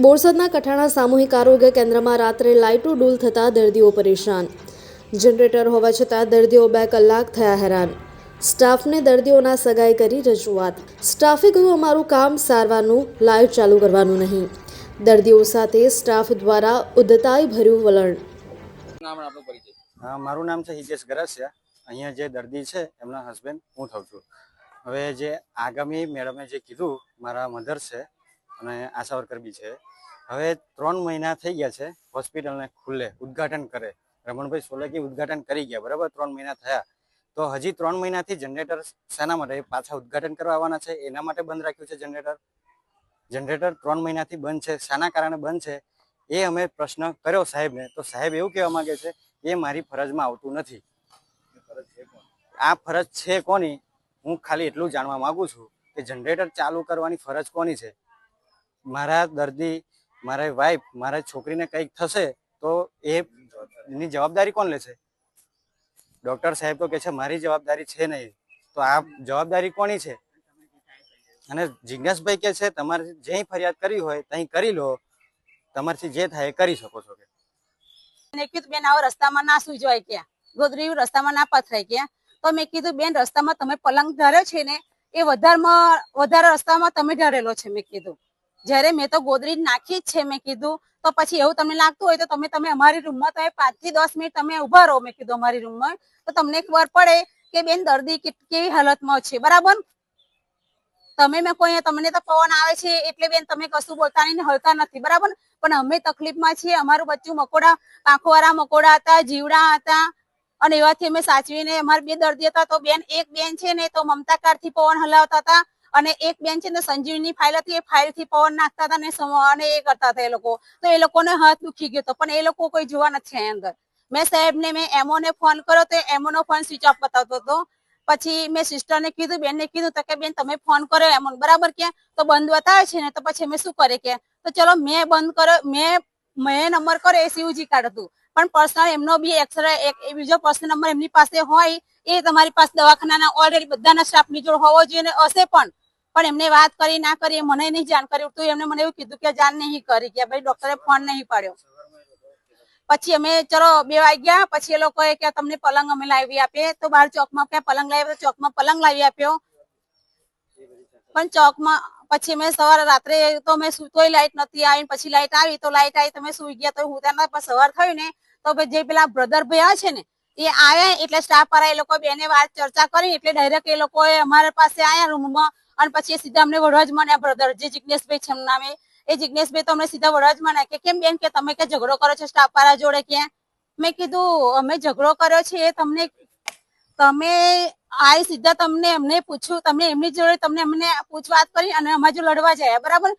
બોરસદના કઠાણા સામૂહિક આરોગ્ય કેન્દ્રમાં રાત્રે લાઇટો ડૂલ થતાં દર્દીઓ પરેશાન. જનરેટર હોવા છતાં દર્દીઓ 2 કલાક થયા હેરાન. સ્ટાફને દર્દીઓના સગાઈ કરી રજૂઆત. સ્ટાફે કહ્યું, અમારું કામ સારવારનું, લાઇટ ચાલુ કરવાનું નહીં. દર્દીઓ સાથે સ્ટાફ દ્વારા ઉદ્ધતાઈ ભર્યું વલણ. મારું નામ છે હિતેશ ગરાસિયા. અહીંયા જે દર્દી છે એમના હસબન્ડ હું થાઉં છું. હવે જે આગામી મેડમે જે કીધું, મારા મધર છે અને આશા વર્કર બી છે. હવે 3 મહિના થઈ ગયા છે હોસ્પિટલને ખુલ્લે ઉદ્ઘાટન કરે. રમણભાઈ સોલંકી ઉદ્ઘાટન કરી ગયા, બરાબર. 3 મહિના થયા તો હજી 3 મહિનાથી જનરેટર શાના માટે પાછા ઉદ્ઘાટન કરવા આવવાના છે? એના માટે બંધ રાખ્યું છે જનરેટર 3 મહિનાથી બંધ છે. શાના કારણે બંધ છે એ અમે પ્રશ્ન કર્યો સાહેબને, તો સાહેબ એવું કહેવા માંગે છે એ મારી ફરજમાં આવતું નથી. આ ફરજ છે કોની? હું ખાલી એટલું જાણવા માંગુ છું કે જનરેટર ચાલુ કરવાની ફરજ કોની છે? મારા દર્દી, મારા વાઈફ, મારા છોકરીને કંઈક થશે તો એની જવાબદારી કોણ લેશે? ડૉક્ટર સાહેબ તો કહે છે મારી જવાબદારી છે નહીં, તો આ જવાબદારી કોની છે? અને જિજ્ઞાસભાઈ કહે છે તમારે જે ફરિયાદ કરી હોય ત્યાં કરી લો, તમારથી જે થાય એ કરી શકો છો. મેં કીધું બેન, આવો રસ્તામાં ના સુઈ જાય ક્યાં, ગોદરી રસ્તામાં ના પથરાય ક્યાં. તો મેં કીધું બેન, રસ્તામાં તમે પલંગ ઢાળ્યો છે ને એ વધારે રસ્તામાં તમે ઢાળેલો છે. મેં કીધું જયારે મેં તો ગોદરી નાખી જ છે. મેં કીધું તો પછી એવું તમને લાગતું હોય તો તમે અમારી રૂમમાં તમે 5 થી 10 મિનિટ તમે ઉભા રહો. મેં કીધું અમારી રૂમમાં, તો તમને ખબર પડે કે બેન દર્દી કેવી હાલતમાં છે, બરાબર. મેં કોઈ તમને તો પવન આવે છે એટલે બેન તમે કશું બોલતા નહીં, હલતા નથી, બરાબર. પણ અમે તકલીફમાં છીએ. અમારું બચ્ચું મકોડા, પાંખોવાળા મકોડા હતા, જીવડા હતા, અને એવાથી અમે સાચવીને, અમારા 2 દર્દી હતા. તો બેન, એક બેન છે ને તો મમતા કાર્ડ થી પવન હલાવતા હતા, અને એક બેન છે ને સંજીવની ફાઇલ હતી, એ ફાઇલ થી પવન નાખતા હતા અને એ કરતા હતા એ લોકો. તો એ લોકોને હાથ દુખી ગયો હતો, પણ એ લોકો કોઈ જોવા નથી અંદર. મેં સાહેબને, મેં એમઓને ફોન કર્યો તો એમઓનો ફોન સ્વિચ ઓફ બતાવતો હતો. પછી મેં સિસ્ટરને કીધું, બેનને કીધું તો કે બેન તમે ફોન કર્યો એમો, બરાબર, કે તો બંધ બતાવે છે ને. તો પછી અમે શું કરે કે, તો ચલો મેં બંધ કર્યો, મેં નંબર કર્યો એ સીયુજી કાર્ડ હતું, પણ પર્સનલ એમનો બી એક્સરે બીજો પર્સનલ નંબર એમની પાસે હોય એ તમારી પાસે દવાખાનાના ઓલરેડી બધાના સ્ટાફની જોડે હોવો જોઈએ ને હશે, પણ એમને વાત કરી ના કરી મને નહીં જાણ કરી. તો એમને મને એવું કીધું કે જાણ નહીં કરી, કે ભાઈ ડોક્ટરે ફોન નહીં પાડ્યો. પછી અમે ચલો 2 વાગ્યા પછી એ લોકોએ કે તમને પલંગ અમે લાવી આપીએ. તો બહાર ચોકમાં ક્યાં પલંગ લાવી, ચોકમાં પલંગ લાવી આપ્યો. પણ ચોકમાં પછી અમે સવારે રાત્રે તો મેં તોય લાઈટ નથી આવી. પછી લાઈટ આવી તો તમે સુઈ ગયા. તો હું ત્યાં સવાર થયું ને તો જે પેલા બ્રધર ભાઈ છે ને એ આવ્યા, એટલે સ્ટાફ વાળા એ લોકો બેને વાત ચર્ચા કરી, એટલે ડાયરેક્ટ એ લોકોએ અમારા પાસે આવ્યા રૂમમાં, અને પછી એ સીધા અમને વડવા જ મને બ્રધર જે જિજ્ઞેશભાઈ છે એમનું નામે, એ જિજ્ઞેશભાઈ તો અમને સીધા વડવા જ મને કે કેમ બેન કે તમે કે ઝઘડો કરો છો સ્ટાફ વાળા જોડે ક્યાં? મેં કીધું અમે ઝઘડો કર્યો છે એ તમે આ સીધા તમને એમને પૂછ્યું, તમે એમની જોડે તમને અમને પૂછવાત કરી અને અમારી જોડે લડવા જાય, બરાબર.